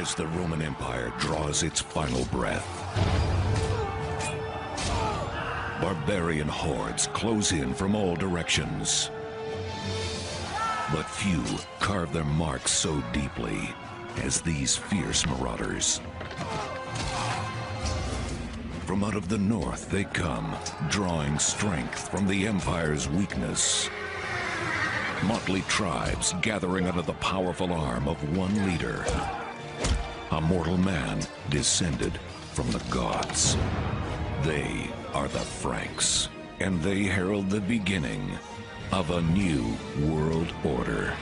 as the Roman Empire draws its final breath. Barbarian hordes close in from all directions. But few carve their marks so deeply as these fierce marauders. From out of the north they come, drawing strength from the Empire's weakness. Motley tribes gathering under the powerful arm of one leader. A mortal man descended from the gods. They are the Franks, and they herald the beginning of a new world order.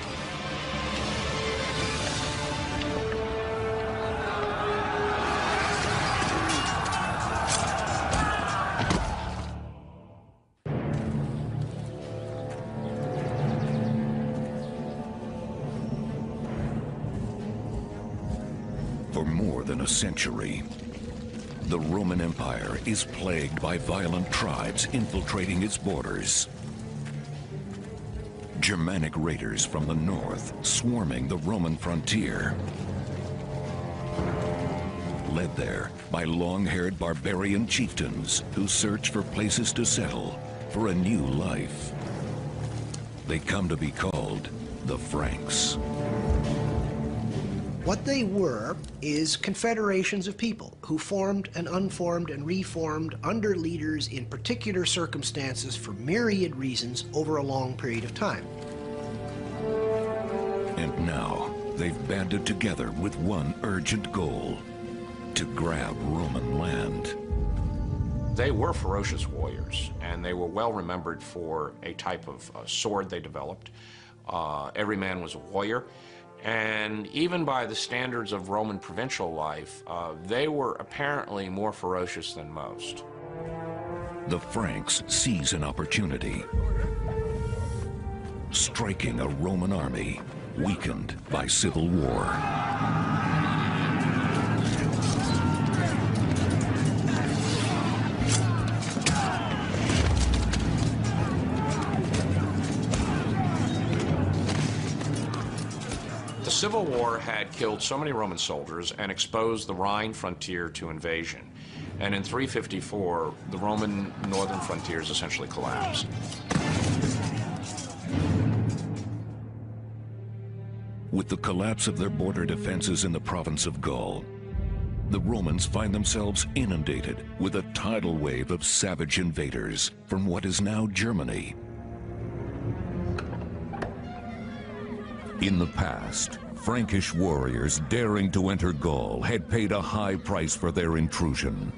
For more than a century, the Roman Empire is plagued by violent tribes infiltrating its borders. Germanic raiders from the north swarming the Roman frontier. Led there by long-haired barbarian chieftains who search for places to settle for a new life. They come to be called the Franks. What they were is confederations of people who formed and unformed and reformed under leaders in particular circumstances for myriad reasons over a long period of time. And now they've banded together with one urgent goal: to grab Roman land. They were ferocious warriors, and they were well remembered for a type of sword they developed. Every man was a warrior. And even by the standards of Roman provincial life, they were apparently more ferocious than most. The Franks seize an opportunity, striking a Roman army weakened by civil war. The Civil War had killed so many Roman soldiers and exposed the Rhine frontier to invasion. And in 354, the Roman northern frontiers essentially collapsed. With the collapse of their border defenses in the province of Gaul, the Romans find themselves inundated with a tidal wave of savage invaders from what is now Germany. In the past, Frankish warriors daring to enter Gaul had paid a high price for their intrusion.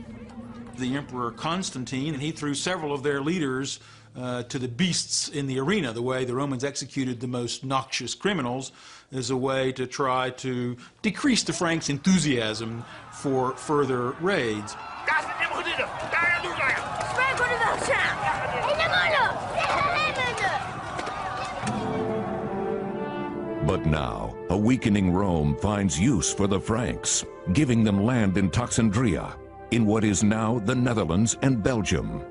The Emperor Constantine, he threw several of their leaders to the beasts in the arena. The way the Romans executed the most noxious criminals is a way to try to decrease the Franks' enthusiasm for further raids. But now, a weakening Rome finds use for the Franks, giving them land in Toxandria, in what is now the Netherlands and Belgium.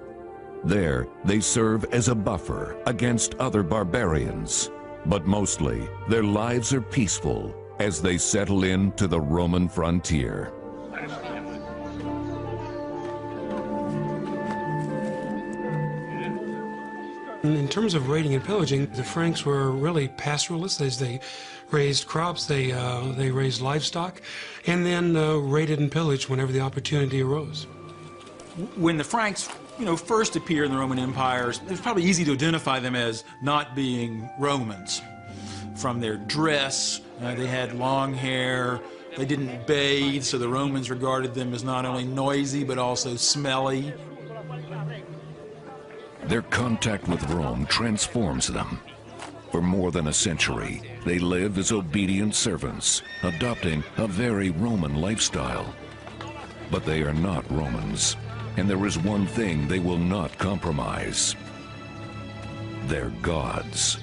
There, they serve as a buffer against other barbarians. But mostly, their lives are peaceful as they settle into the Roman frontier. In terms of raiding and pillaging, the Franks were really pastoralists. As they raised crops, they raised livestock, and then raided and pillaged whenever the opportunity arose. When the Franks, first appeared in the Roman Empire, it was probably easy to identify them as not being Romans. From their dress, they had long hair, they didn't bathe, so the Romans regarded them as not only noisy but also smelly. Their contact with Rome transforms them. For more than a century, they live as obedient servants, adopting a very Roman lifestyle. But they are not Romans, and there is one thing they will not compromise: their gods.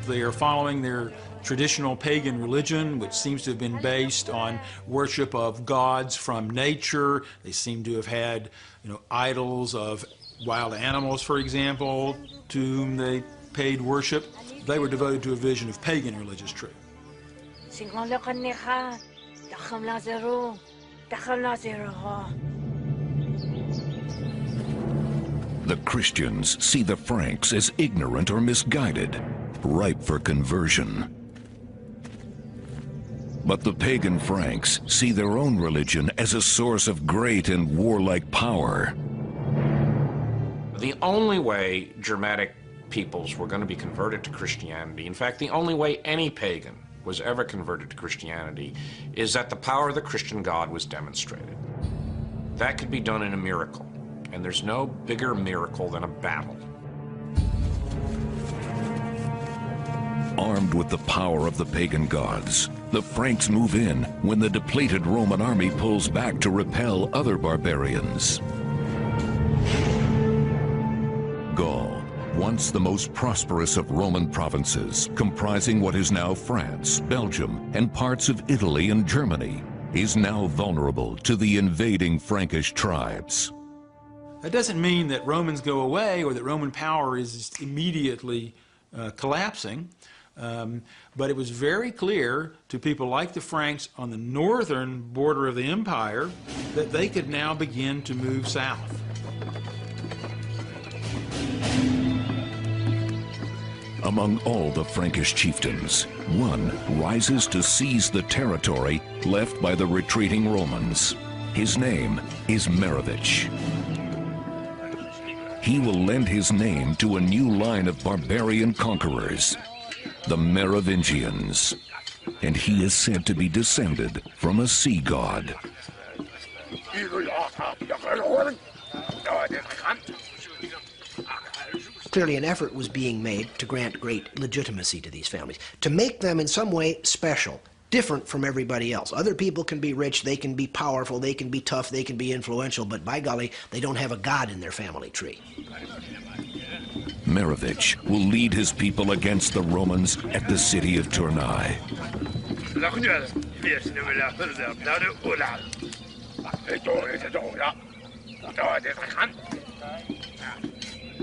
They are following their traditional pagan religion, which seems to have been based on worship of gods from nature. They seem to have had, idols of wild animals, for example, to whom they paid worship. They were devoted to a vision of pagan religious truth. The Christians see the Franks as ignorant or misguided, ripe for conversion. But the pagan Franks see their own religion as a source of great and warlike power. The only way Germanic peoples were going to be converted to Christianity, in fact, the only way any pagan was ever converted to Christianity, is that the power of the Christian God was demonstrated. That could be done in a miracle, and there's no bigger miracle than a battle. Armed with the power of the pagan gods, the Franks move in when the depleted Roman army pulls back to repel other barbarians. Gaul, once the most prosperous of Roman provinces, comprising what is now France, Belgium, and parts of Italy and Germany, is now vulnerable to the invading Frankish tribes. That doesn't mean that Romans go away or that Roman power is immediately collapsing, but it was very clear to people like the Franks on the northern border of the empire that they could now begin to move south. Among all the Frankish chieftains, one rises to seize the territory left by the retreating Romans. His name is Merovich. He will lend his name to a new line of barbarian conquerors, the Merovingians, and he is said to be descended from a sea god. Clearly an effort was being made to grant great legitimacy to these families, to make them in some way special, different from everybody else. Other people can be rich, they can be powerful, they can be tough, they can be influential, but by golly, they don't have a god in their family tree. Merovich will lead his people against the Romans at the city of Tournai.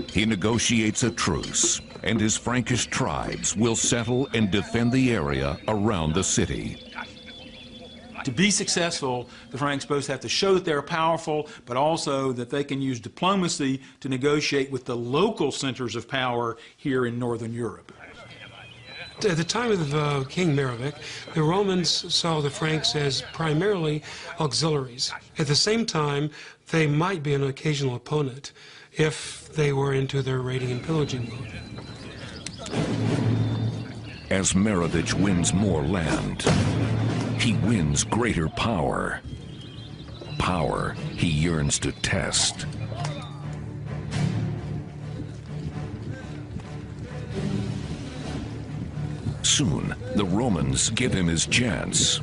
He negotiates a truce, and his Frankish tribes will settle and defend the area around the city. To be successful, the Franks both have to show that they're powerful, but also that they can use diplomacy to negotiate with the local centers of power here in Northern Europe. At the time of King Merovich, the Romans saw the Franks as primarily auxiliaries. At the same time, they might be an occasional opponent if they were into their raiding and pillaging mode. As Merovich wins more land, he wins greater power. Power he yearns to test. Soon, the Romans give him his chance,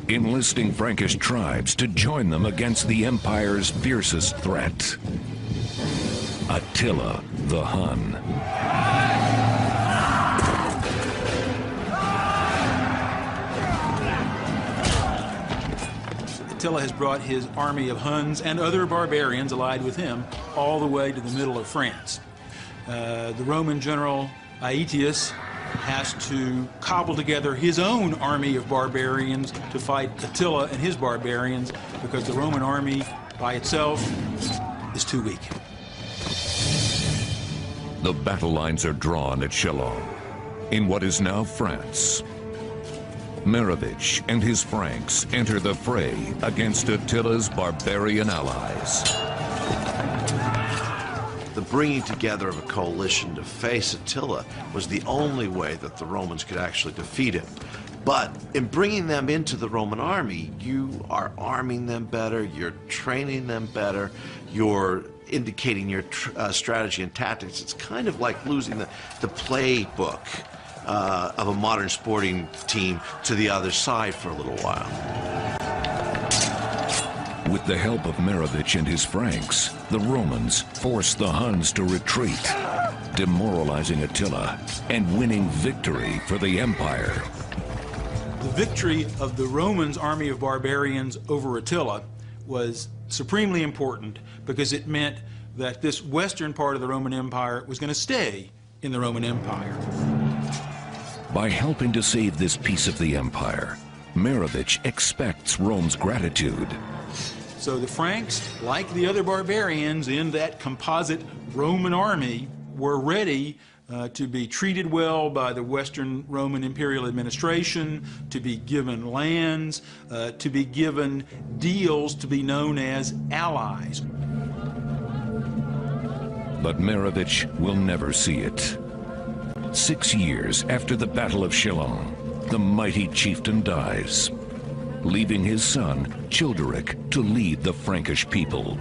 enlisting Frankish tribes to join them against the empire's fiercest threat, Attila the Hun. Attila has brought his army of Huns and other barbarians allied with him all the way to the middle of France. The Roman general Aetius has to cobble together his own army of barbarians to fight Attila and his barbarians because the Roman army by itself is too weak. The battle lines are drawn at Chalons, in what is now France. Merovich and his Franks enter the fray against Attila's barbarian allies. The bringing together of a coalition to face Attila was the only way that the Romans could actually defeat him. But in bringing them into the Roman army, you are arming them better, you're training them better, you're indicating your strategy and tactics. It's kind of like losing the playbook of a modern sporting team to the other side for a little while. With the help of Merovich and his Franks, the Romans force the Huns to retreat. demoralizing Attila and winning victory for the empire. The victory of the Romans' army of barbarians over Attila was supremely important because it meant that this western part of the Roman Empire was going to stay in the Roman Empire. By helping to save this piece of the empire, Merovich expects Rome's gratitude. So the Franks, like the other barbarians in that composite Roman army, were ready to be treated well by the Western Roman imperial administration, to be given lands, to be given deals to be known as allies. But Merovich will never see it. 6 years after the Battle of Chelon, the mighty chieftain dies, leaving his son, Childeric, to lead the Frankish people.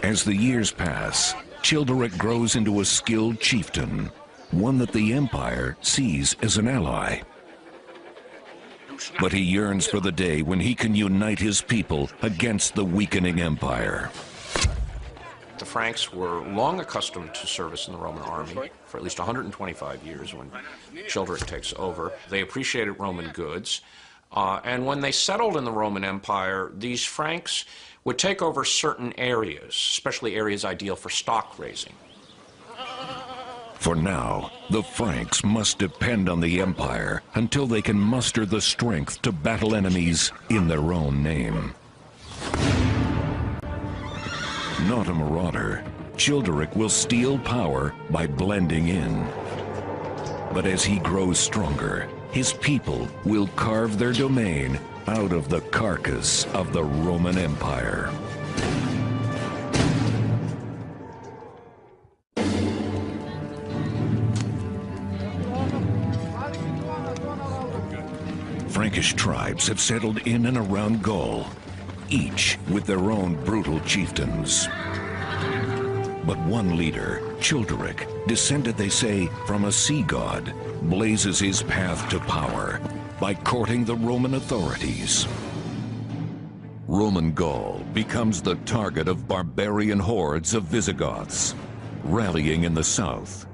As the years pass, Childeric grows into a skilled chieftain, one that the empire sees as an ally. But he yearns for the day when he can unite his people against the weakening empire. The Franks were long accustomed to service in the Roman army for at least 125 years when Childeric takes over. They appreciated Roman goods. And when they settled in the Roman Empire, these Franks would take over certain areas, especially areas ideal for stock raising. For now, the Franks must depend on the empire until they can muster the strength to battle enemies in their own name. Not a marauder, Childeric will steal power by blending in. But as he grows stronger, his people will carve their domain out of the carcass of the Roman Empire. Frankish tribes have settled in and around Gaul, each with their own brutal chieftains. But one leader, Childeric, descended, they say, from a sea god, blazes his path to power by courting the Roman authorities. Roman Gaul becomes the target of barbarian hordes of Visigoths, rallying in the south.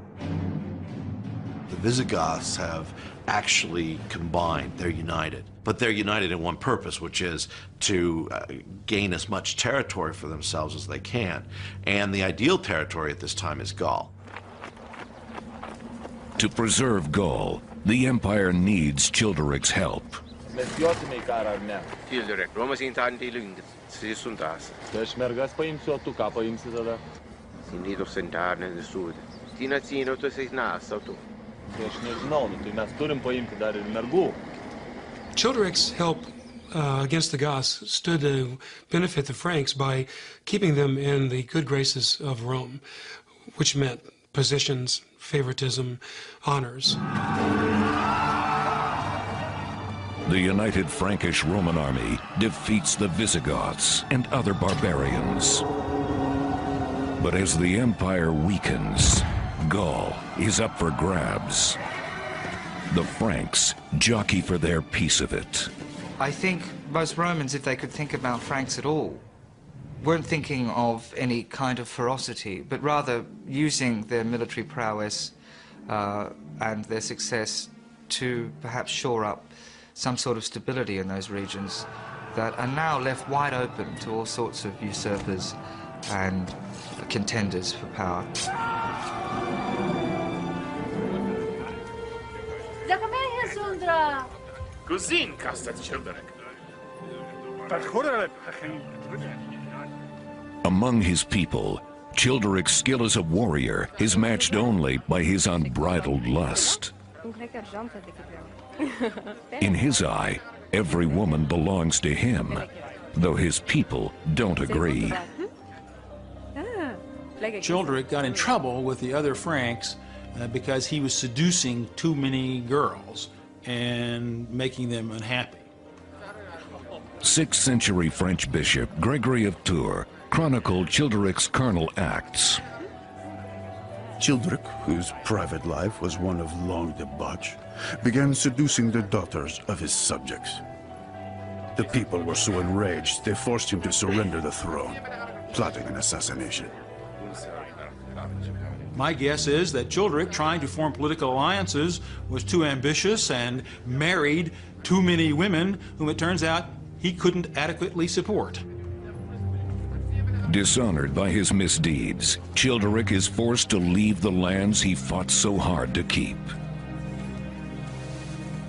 The Visigoths have actually combined, they're united. But they're united in one purpose, which is to gain as much territory for themselves as they can. And the ideal territory at this time is Gaul. To preserve Gaul, the empire needs Childeric's help. Childeric, Roma sintanti si suntas. Deci mergați paimsi o tu ca paimsi tada. Sinito sentarne de sud. Tina țino tu se nas sau tu. Deci nežinau, nu tai mes turim paimti dar ir mergų. Childeric's help against the Goths stood to benefit the Franks by keeping them in the good graces of Rome, which meant positions, favoritism, honors. The united Frankish Roman army defeats the Visigoths and other barbarians. But as the empire weakens, Gaul is up for grabs. The Franks jockey for their piece of it. I think most Romans, if they could think about Franks at all, weren't thinking of any kind of ferocity, but rather using their military prowess and their success to perhaps shore up some sort of stability in those regions that are now left wide open to all sorts of usurpers and contenders for power. Così casta Childeric. Among his people, Childeric's skill as a warrior is matched only by his unbridled lust. In his eye, every woman belongs to him, though his people don't agree. Childeric got in trouble with the other Franks because he was seducing too many girls and making them unhappy. 6th century French bishop Gregory of Tours chronicled Childeric's carnal acts. Childeric, whose private life was one of long debauch, began seducing the daughters of his subjects. The people were so enraged, they forced him to surrender the throne, plotting an assassination. My guess is that Childeric, trying to form political alliances, was too ambitious and married too many women whom it turns out he couldn't adequately support. Dishonored by his misdeeds, Childeric is forced to leave the lands he fought so hard to keep.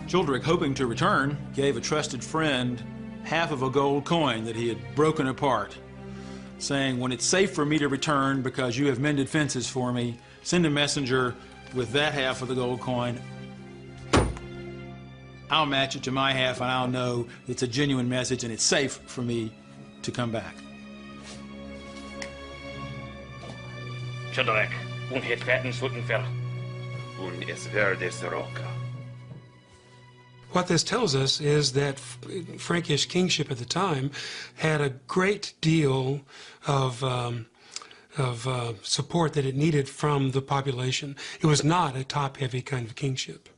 Childeric, hoping to return, gave a trusted friend half of a gold coin that he had broken apart, saying, "When it's safe for me to return because you have mended fences for me, send a messenger with that half of the gold coin. I'll match it to my half and I'll know it's a genuine message and it's safe for me to come back." Childeric, un het verden Suttenfell. Un es verdes roca. What this tells us is that Frankish kingship at the time had a great deal of support that it needed from the population. It was not a top-heavy kind of kingship.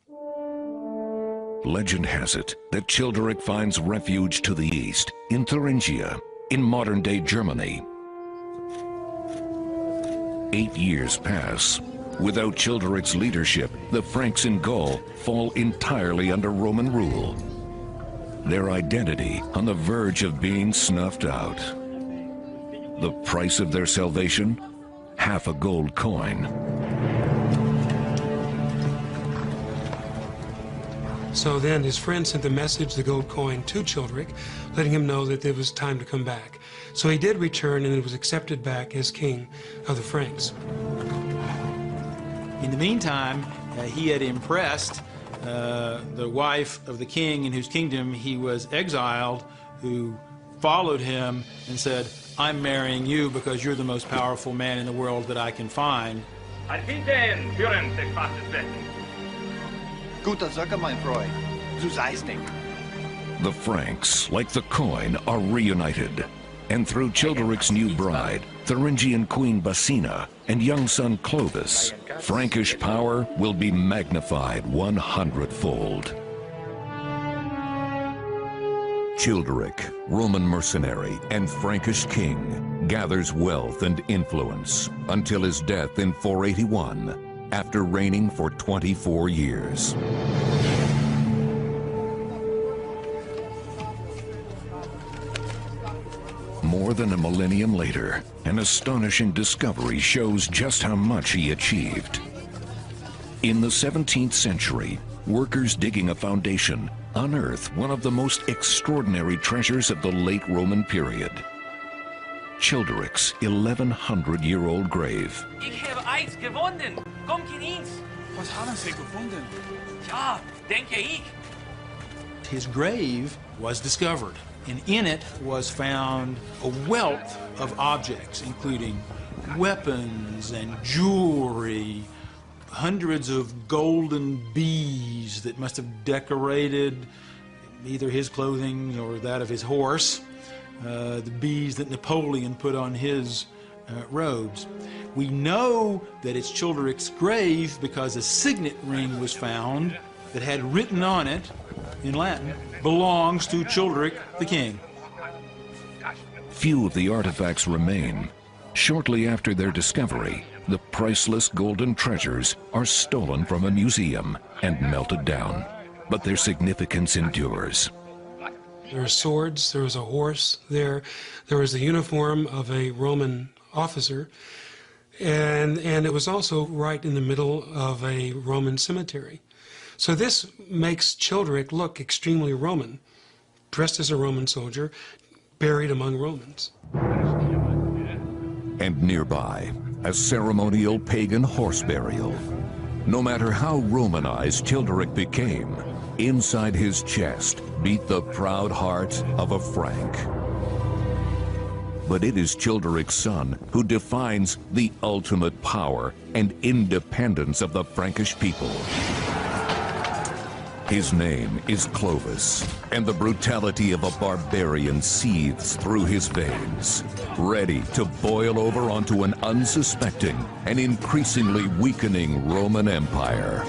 Legend has it that Childeric finds refuge to the east, in Thuringia, in modern-day Germany. 8 years pass. Without Childeric's leadership, the Franks in Gaul fall entirely under Roman rule. Their identity on the verge of being snuffed out. The price of their salvation? Half a gold coin. So then his friend sent the message, the gold coin, to Childeric, letting him know that it was time to come back. So he did return, and he was accepted back as king of the Franks. In the meantime, he had impressed the wife of the king in whose kingdom he was exiled, who followed him and said, "I'm marrying you because you're the most powerful man in the world that I can find." Guter Sache, mein Freund. Du seist nicht. The Franks, like the coin, are reunited. And through Childeric's new bride, Thuringian Queen Basina, and young son Clovis, Frankish power will be magnified 100-fold. Childeric, Roman mercenary and Frankish king, gathers wealth and influence until his death in 481, after reigning for 24 years. More than a millennium later, an astonishing discovery shows just how much he achieved. In the 17th century, workers digging a foundation unearthed one of the most extraordinary treasures of the late Roman period. Childeric's 1100-year-old grave. Ich habe eins gewonnen. Kommt in ins. Was haben Sie gefunden? Ja, denke ich. His grave was discovered, and in it was found a wealth of objects, including weapons and jewelry, hundreds of golden bees that must have decorated either his clothing or that of his horse, the bees that Napoleon put on his robes. We know that it's Childeric's grave because a signet ring was found that had written on it, in Latin, "Belongs to Childeric the king." Few of the artifacts remain. Shortly after their discovery, the priceless golden treasures are stolen from a museum and melted down. But their significance endures. There are swords, there was a horse there was the uniform of a Roman officer, and it was also right in the middle of a Roman cemetery. So this makes Childeric look extremely Roman, dressed as a Roman soldier, buried among Romans. And nearby, a ceremonial pagan horse burial. No matter how Romanized Childeric became, inside his chest beat the proud heart of a Frank. But it is Childeric's son who defines the ultimate power and independence of the Frankish people. His name is Clovis, and the brutality of a barbarian seethes through his veins, ready to boil over onto an unsuspecting and increasingly weakening Roman Empire.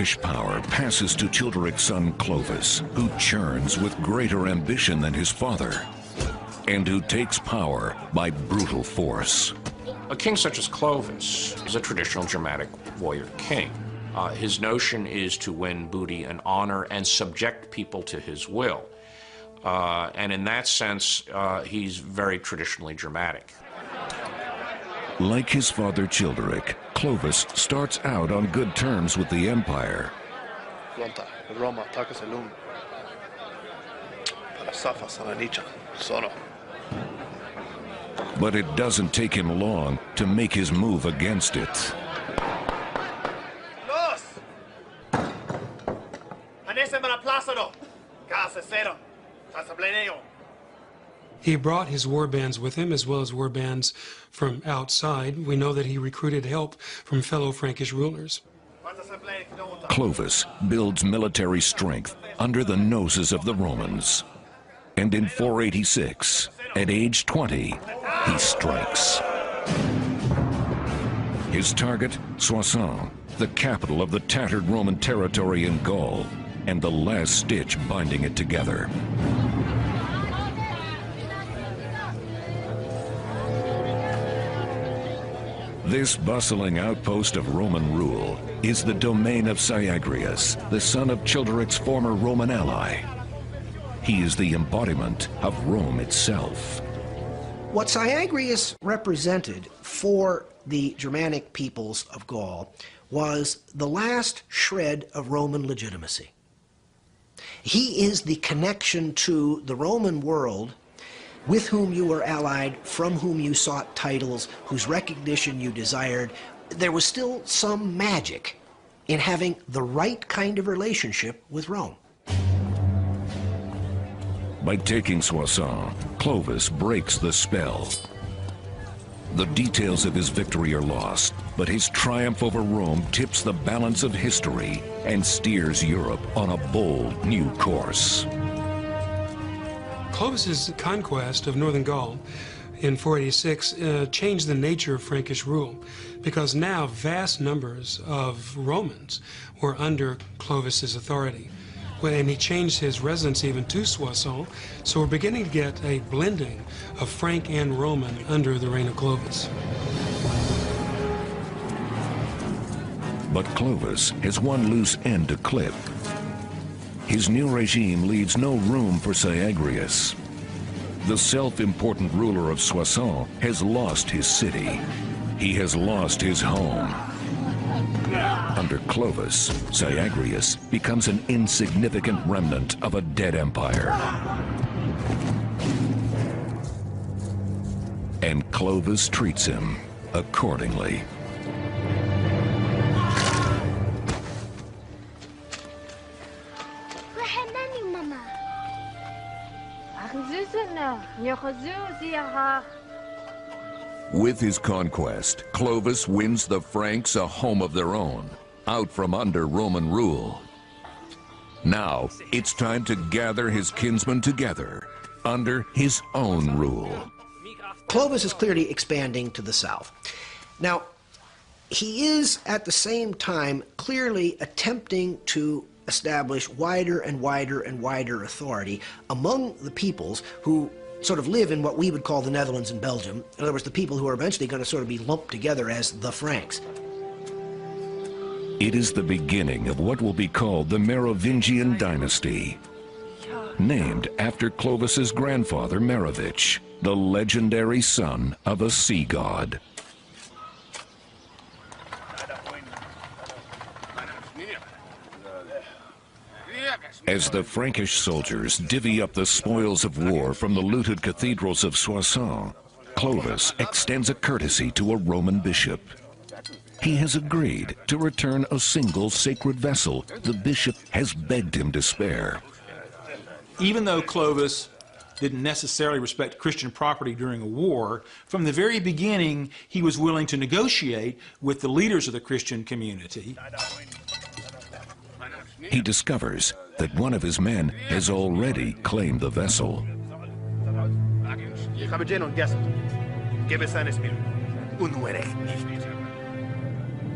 Frankish power passes to Childeric's son Clovis, who churns with greater ambition than his father, and who takes power by brutal force. A king such as Clovis is a traditional Germanic warrior king. His notion is to win booty and honor and subject people to his will. And in that sense, he's very traditionally Germanic. Like his father Childeric, Clovis starts out on good terms with the empire. But it doesn't take him long to make his move against it. He brought his war bands with him, as well as war bands from outside. We know that he recruited help from fellow Frankish rulers. Clovis builds military strength under the noses of the Romans. And in 486, at age 20, he strikes. His target, Soissons, the capital of the tattered Roman territory in Gaul, and the last stitch binding it together. This bustling outpost of Roman rule is the domain of Syagrius, the son of Childeric's former Roman ally. He is the embodiment of Rome itself. What Syagrius represented for the Germanic peoples of Gaul was the last shred of Roman legitimacy. He is the connection to the Roman world with whom you were allied, from whom you sought titles, whose recognition you desired. There was still some magic in having the right kind of relationship with Rome. By taking Soissons, Clovis breaks the spell. The details of his victory are lost, but his triumph over Rome tips the balance of history and steers Europe on a bold new course. Clovis's conquest of northern Gaul in 486 changed the nature of Frankish rule, because now vast numbers of Romans were under Clovis's authority. And he changed his residence even to Soissons, so we're beginning to get a blending of Frank and Roman under the reign of Clovis. But Clovis has one loose end to clip. His new regime leaves no room for Syagrius. The self-important ruler of Soissons has lost his city. He has lost his home. Under Clovis, Syagrius becomes an insignificant remnant of a dead empire. And Clovis treats him accordingly. With his conquest, Clovis wins the Franks a home of their own, out from under Roman rule. Now, it's time to gather his kinsmen together, under his own rule. Clovis is clearly expanding to the south. Now, he is at the same time clearly attempting to establish wider and wider and wider authority among the peoples who sort of live in what we would call the Netherlands and Belgium. In other words, the people who are eventually going to sort of be lumped together as the Franks. It is the beginning of what will be called the Merovingian dynasty, named after Clovis's grandfather Merovich, the legendary son of a sea god. As the Frankish soldiers divvy up the spoils of war from the looted cathedrals of Soissons, Clovis extends a courtesy to a Roman bishop. He has agreed to return a single sacred vessel the bishop has begged him to spare. Even though Clovis didn't necessarily respect Christian property during a war, from the very beginning he was willing to negotiate with the leaders of the Christian community. He discovers that one of his men has already claimed the vessel.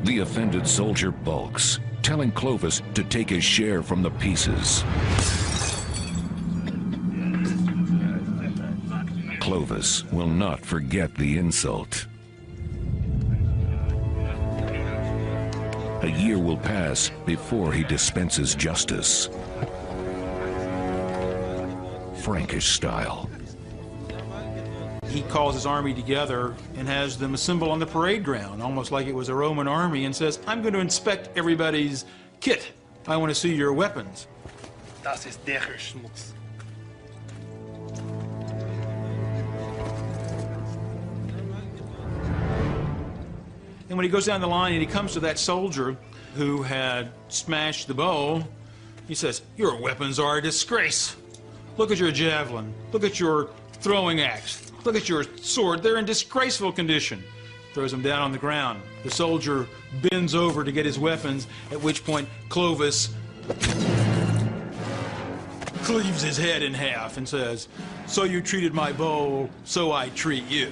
The offended soldier balks, telling Clovis to take his share from the pieces. Clovis will not forget the insult. A year will pass before he dispenses justice. Frankish style. He calls his army together and has them assemble on the parade ground, almost like it was a Roman army, and says, I'm going to inspect everybody's kit. I want to see your weapons. Das ist der Schmutz. And when he goes down the line and he comes to that soldier who had smashed the bow, he says, your weapons are a disgrace. Look at your javelin. Look at your throwing axe. Look at your sword. They're in disgraceful condition. Throws them down on the ground. The soldier bends over to get his weapons, at which point Clovis cleaves his head in half and says, so you treated my bow, so I treat you.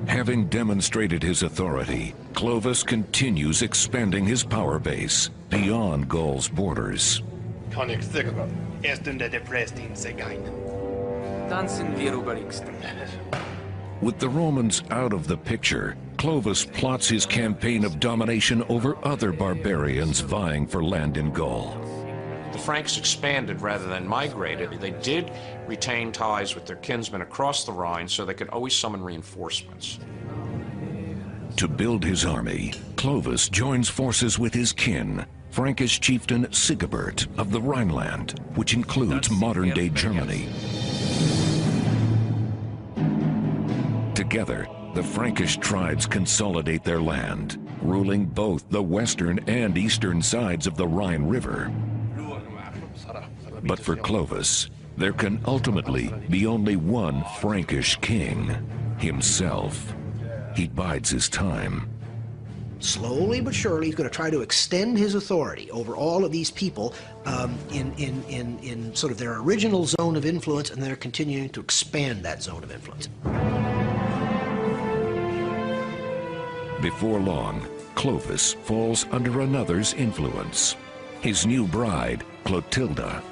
Having demonstrated his authority, Clovis continues expanding his power base beyond Gaul's borders. König Sigebert ist in der Depression gegangen. Dann sind wir überrascht. With the Romans out of the picture, Clovis plots his campaign of domination over other barbarians vying for land in Gaul. The Franks expanded rather than migrated. They did retain ties with their kinsmen across the Rhine so they could always summon reinforcements. To build his army, Clovis joins forces with his kin, Frankish chieftain Sigebert of the Rhineland, which includes modern-day Germany. Together, the Frankish tribes consolidate their land, ruling both the western and eastern sides of the Rhine River. But for Clovis, there can ultimately be only one Frankish king, himself. He bides his time. Slowly but surely, he's going to try to extend his authority over all of these people in sort of their original zone of influence, and they're continuing to expand that zone of influence. Before long, Clovis falls under another's influence. His new bride, Clotilda,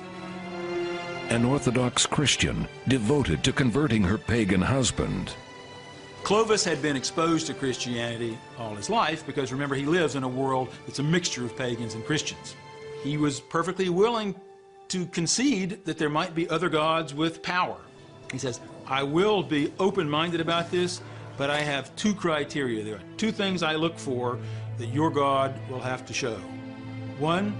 an Orthodox Christian devoted to converting her pagan husband. Clovis had been exposed to Christianity all his life because, remember, he lives in a world that's a mixture of pagans and Christians. He was perfectly willing to concede that there might be other gods with power. He says, I will be open-minded about this, but I have two criteria. There are two things I look for that your God will have to show. One,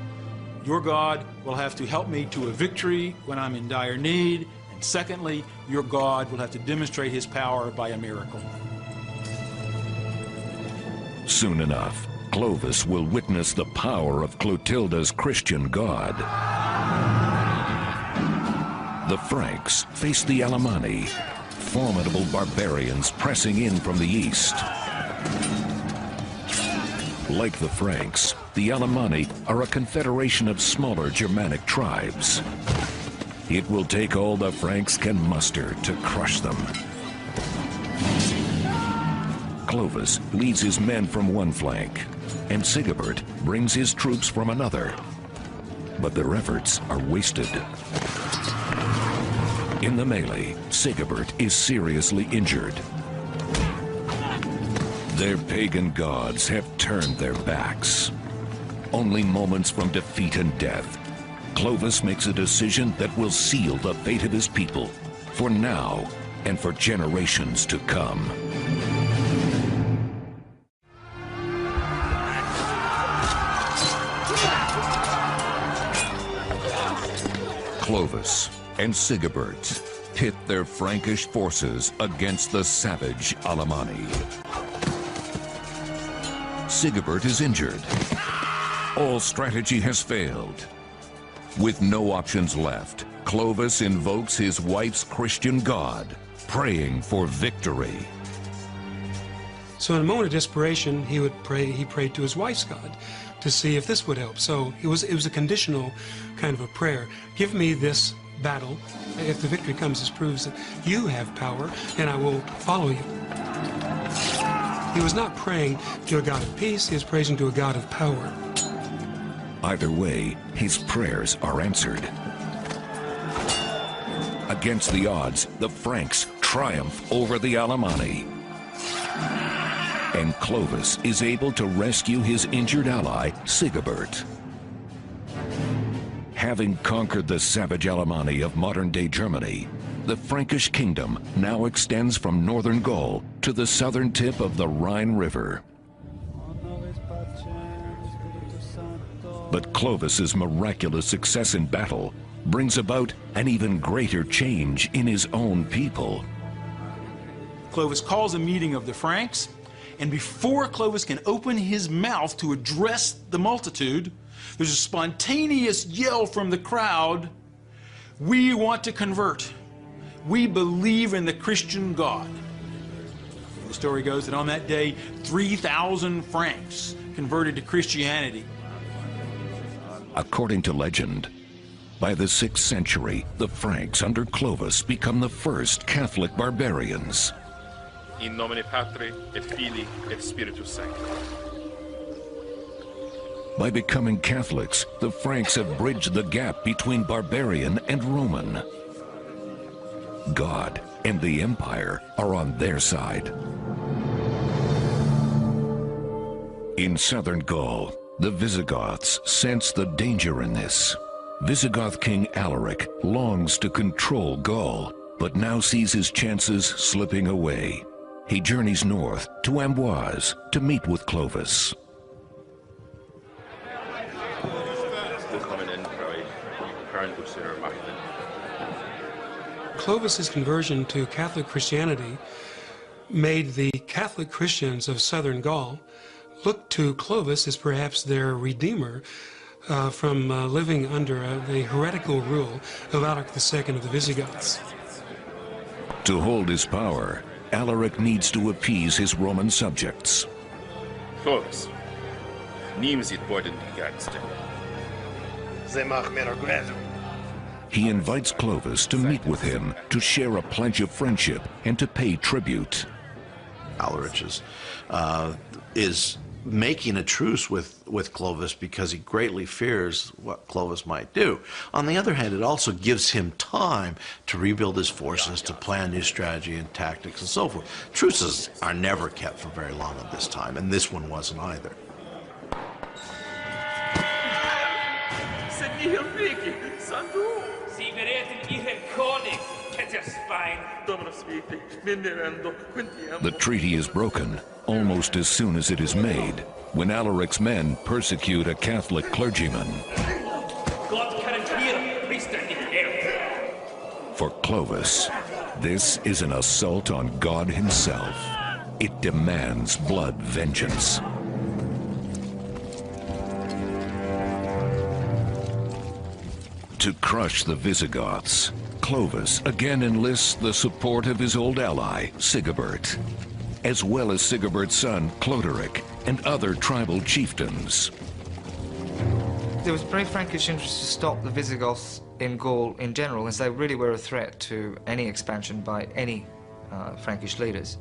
your God will have to help me to a victory when I'm in dire need. And secondly, your God will have to demonstrate his power by a miracle. Soon enough, Clovis will witness the power of Clotilda's Christian God. The Franks face the Alemanni, formidable barbarians pressing in from the east. Like the Franks, the Alemanni are a confederation of smaller Germanic tribes. It will take all the Franks can muster to crush them. Clovis leads his men from one flank, and Sigebert brings his troops from another. But their efforts are wasted. In the melee, Sigebert is seriously injured. Their pagan gods have turned their backs. Only moments from defeat and death, Clovis makes a decision that will seal the fate of his people, for now and for generations to come. Clovis and Sigebert pit their Frankish forces against the savage Alemanni. Sigebert is injured. All strategy has failed. With no options left, Clovis invokes his wife's Christian God, praying for victory. So in a moment of desperation, he prayed to his wife's God to see if this would help. So it was a conditional kind of a prayer. Give me this battle. If the victory comes, this proves that you have power, and I will follow you. He was not praying to a God of peace, he was praising to a God of power. Either way, his prayers are answered. Against the odds, the Franks triumph over the Alemanni. And Clovis is able to rescue his injured ally, Sigebert. Having conquered the savage Alemanni of modern-day Germany, the Frankish kingdom now extends from northern Gaul to the southern tip of the Rhine River. But Clovis's miraculous success in battle brings about an even greater change in his own people. Clovis calls a meeting of the Franks, and before Clovis can open his mouth to address the multitude, there's a spontaneous yell from the crowd, "We want to convert. We believe in the Christian God." The story goes that on that day, 3,000 Franks converted to Christianity. According to legend, by the 6th century, the Franks under Clovis become the first Catholic barbarians. In nomine Patri et Filii et Spiritus Sancti. By becoming Catholics, the Franks have bridged the gap between barbarian and Roman. God and the Empire are on their side. In southern Gaul, the Visigoths sense the danger in this. Visigoth King Alaric longs to control Gaul, but now sees his chances slipping away. He journeys north to Amboise to meet with Clovis. Clovis's conversion to Catholic Christianity made the Catholic Christians of southern Gaul look to Clovis as perhaps their redeemer from living under the heretical rule of Alaric II of the Visigoths. To hold his power, Alaric needs to appease his Roman subjects. Clovis, nehmen Sie beiden die Geiste. Ze mag mir aggresso. He invites Clovis to meet with him, to share a pledge of friendship, and to pay tribute. Alaric is making a truce with Clovis because he greatly fears what Clovis might do. On the other hand, it also gives him time to rebuild his forces, to plan new strategy and tactics and so forth. Truces are never kept for very long at this time, and this one wasn't either. The treaty is broken almost as soon as it is made, when Alaric's men persecute a Catholic clergyman. For Clovis, this is an assault on God himself. It demands blood vengeance. To crush the Visigoths, Clovis again enlists the support of his old ally, Sigebert, as well as Sigebert's son, Cloderic, and other tribal chieftains. There was very Frankish interest to stop the Visigoths in Gaul in general, as they really were a threat to any expansion by any Frankish leaders.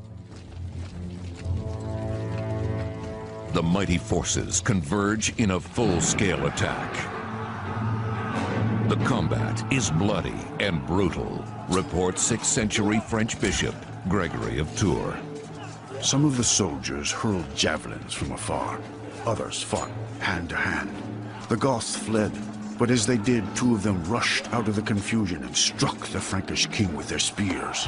The mighty forces converge in a full-scale attack. The combat is bloody and brutal, reports 6th century French bishop Gregory of Tours. Some of the soldiers hurled javelins from afar. Others fought hand to hand. The Goths fled, but as they did, two of them rushed out of the confusion and struck the Frankish king with their spears.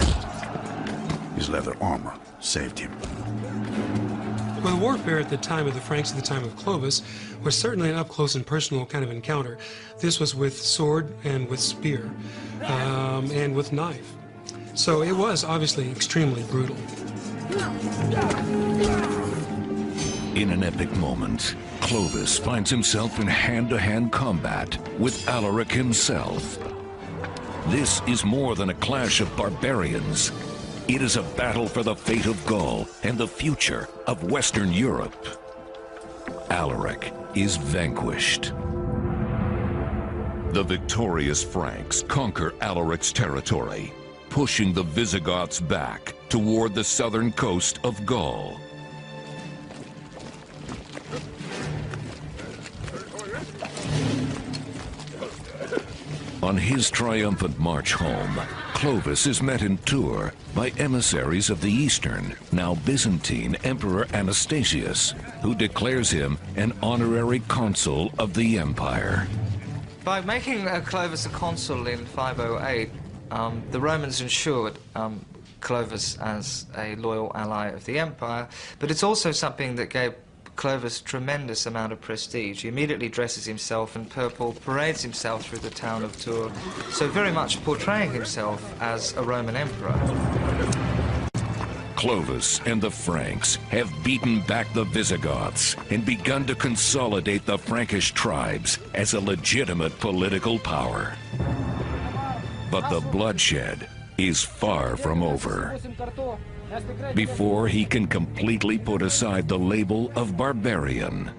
His leather armor saved him. Well, the warfare at the time of the Franks, at the time of Clovis, was certainly an up-close and personal kind of encounter. This was with sword and with spear, and with knife. So it was obviously extremely brutal. In an epic moment, Clovis finds himself in hand-to-hand combat with Alaric himself. This is more than a clash of barbarians. It is a battle for the fate of Gaul and the future of Western Europe. Alaric is vanquished. The victorious Franks conquer Alaric's territory, pushing the Visigoths back toward the southern coast of Gaul. On his triumphant march home, Clovis is met in Tours by emissaries of the Eastern, now Byzantine Emperor Anastasius, who declares him an honorary consul of the empire. By making Clovis a consul in 508, the Romans ensured Clovis as a loyal ally of the empire, but it's also something that gave Clovis tremendous amount of prestige. He immediately dresses himself in purple, parades himself through the town of Tours, so very much portraying himself as a Roman emperor. Clovis and the Franks have beaten back the Visigoths and begun to consolidate the Frankish tribes as a legitimate political power. But the bloodshed is far from over. Before he can completely put aside the label of barbarian,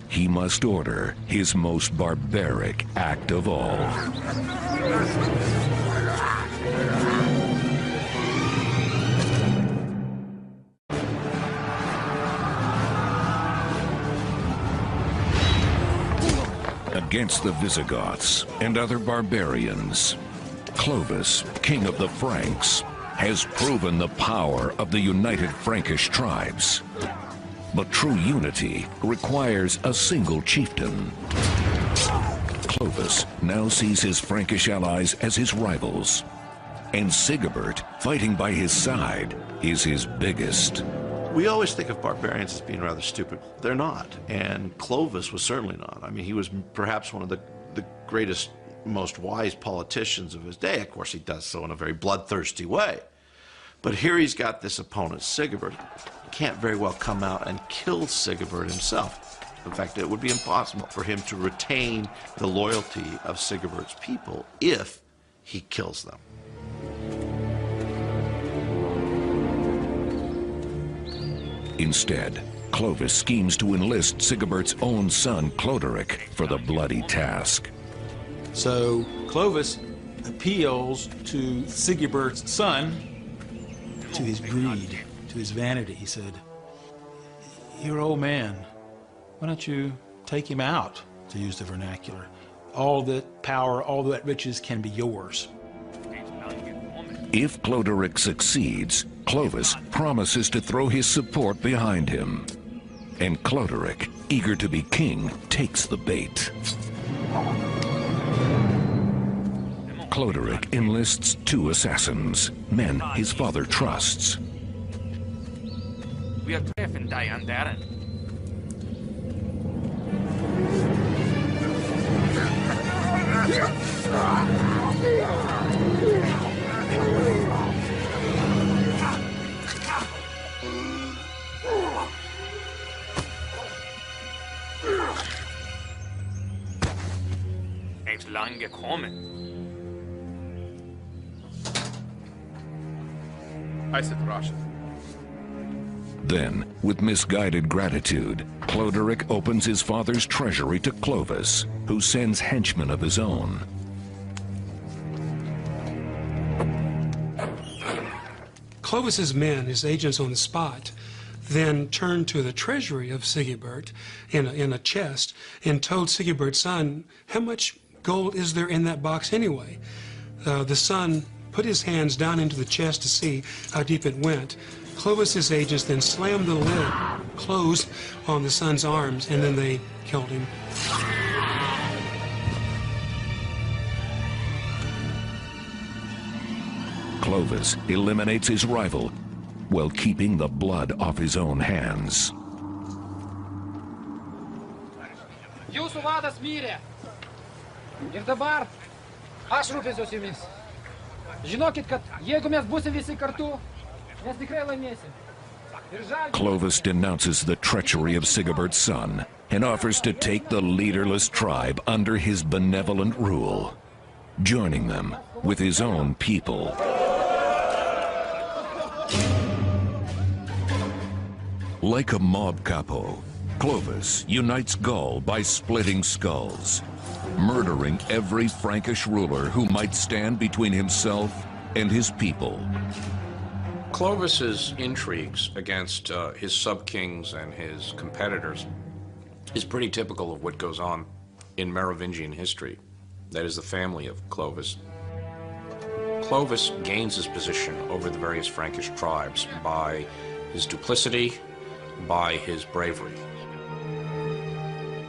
he must order his most barbaric act of all. Against the Visigoths and other barbarians, Clovis, king of the Franks, has proven the power of the united Frankish tribes. But true unity requires a single chieftain. Clovis now sees his Frankish allies as his rivals, and Sigebert, fighting by his side, is his biggest. We always think of barbarians as being rather stupid. They're not, and Clovis was certainly not. I mean, he was perhaps one of the greatest, most wise politicians of his day. Of course, he does so in a very bloodthirsty way. But here he's got this opponent, Sigebert. He can't very well come out and kill Sigebert himself. In fact, it would be impossible for him to retain the loyalty of Sigebert's people if he kills them. Instead, Clovis schemes to enlist Sigebert's own son, Cloderic, for the bloody task. So Clovis appeals to Sigebert's son, to his greed, to his vanity. He said, "You're an old man. Why don't you take him out," to use the vernacular. "All that power, all that riches can be yours." If Cloderic succeeds, Clovis promises to throw his support behind him. And Cloderic, eager to be king, takes the bait. Cloderic enlists 2 assassins, men his father trusts. We are treffen die anderen. Echt lang gekommen. I said Russia. Then, with misguided gratitude, Cloderic opens his father's treasury to Clovis, who sends henchmen of his own. Clovis's men, his agents on the spot, then turned to the treasury of Sigebert in a chest and told Sigebert's son, "How much gold is there in that box anyway?" The son put his hands down into the chest to see how deep it went. Clovis's agents then slammed the lid closed on the son's arms, and then they killed him. Clovis eliminates his rival while keeping the blood off his own hands. Jūsų vadas mirė. Ir dabar aš rūpinsiuosi jumis. Žinokit, kad jeigu mes būsim visi kartu, mes tikrai laimėsim. Clovis denounces the treachery of Sigebert's son and offers to take the leaderless tribe under his benevolent rule, joining them with his own people. Like a mob capo, Clovis unites Gaul by splitting skulls, murdering every Frankish ruler who might stand between himself and his people. Clovis's intrigues against his sub-kings and his competitors is pretty typical of what goes on in Merovingian history. That is the family of Clovis. Clovis gains his position over the various Frankish tribes by his duplicity, by his bravery.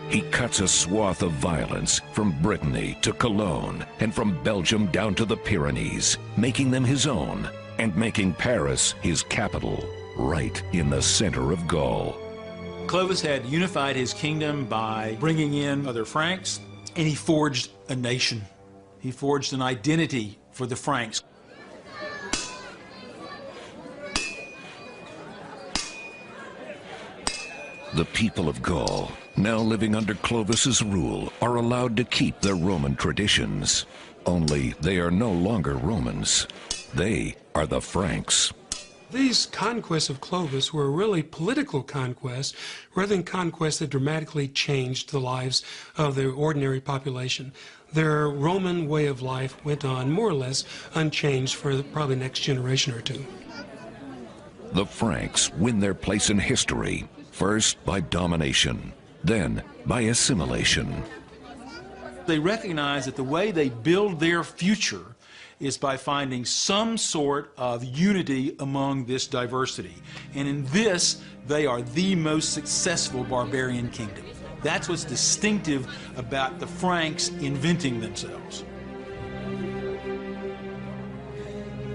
He cuts a swath of violence from Brittany to Cologne and from Belgium down to the Pyrenees, making them his own and making Paris his capital, right in the center of Gaul. Clovis had unified his kingdom by bringing in other Franks, and he forged a nation. He forged an identity for the Franks. The people of Gaul, now living under Clovis's rule, are allowed to keep their Roman traditions. Only they are no longer Romans. They are the Franks. These conquests of Clovis were really political conquests rather than conquests that dramatically changed the lives of the ordinary population. Their Roman way of life went on more or less unchanged for probably the next generation or two. The Franks win their place in history, first by domination, then by assimilation. They recognize that the way they build their future is by finding some sort of unity among this diversity. And in this, they are the most successful barbarian kingdom. That's what's distinctive about the Franks inventing themselves.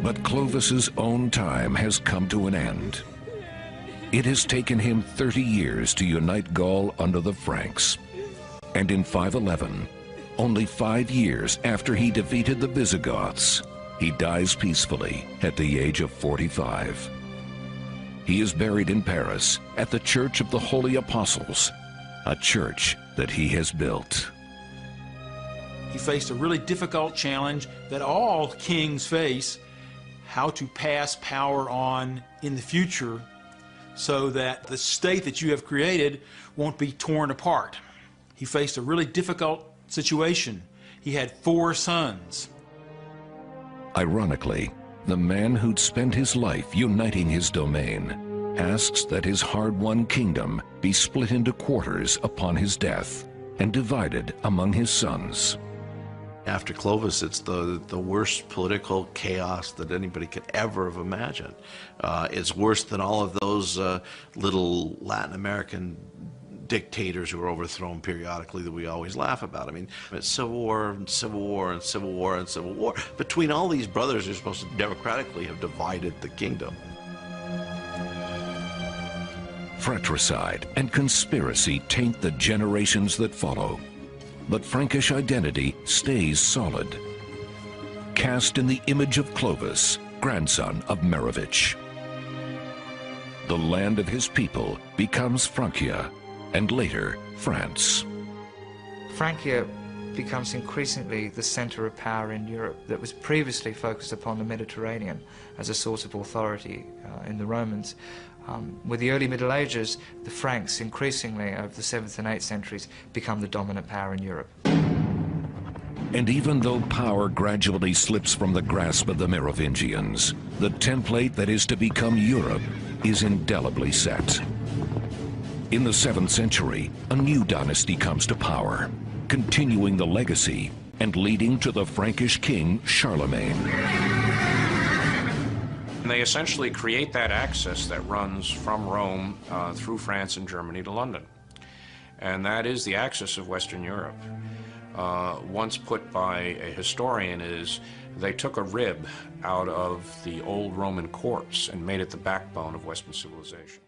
But Clovis's own time has come to an end. It has taken him 30 years to unite Gaul under the Franks. And in 511, only 5 years after he defeated the Visigoths, he dies peacefully at the age of 45. He is buried in Paris at the Church of the Holy Apostles, a church that he has built. He faced a really difficult challenge that all kings face, how to pass power on in the future so that the state that you have created won't be torn apart. He faced a really difficult situation. He had 4 sons. Ironically, the man who'd spent his life uniting his domain asks that his hard-won kingdom be split into quarters upon his death and divided among his sons. After Clovis, it's the worst political chaos that anybody could ever have imagined. It's worse than all of those little Latin American dictators who were overthrown periodically that we always laugh about. I mean, it's civil war and civil war and civil war and civil war. Between all these brothers who are supposed to democratically have divided the kingdom. Fratricide and conspiracy taint the generations that follow. But Frankish identity stays solid. Cast in the image of Clovis, grandson of Merovich. The land of his people becomes Francia, and later France. Francia becomes increasingly the center of power in Europe that was previously focused upon the Mediterranean as a source of authority in the Romans. With the early Middle Ages, the Franks increasingly over the 7th and 8th centuries become the dominant power in Europe. And even though power gradually slips from the grasp of the Merovingians, the template that is to become Europe is indelibly set. In the 7th century, a new dynasty comes to power, continuing the legacy and leading to the Frankish king Charlemagne. And they essentially create that axis that runs from Rome through France and Germany to London. And that is the axis of Western Europe. Once put by a historian is they took a rib out of the old Roman corpse and made it the backbone of Western civilization.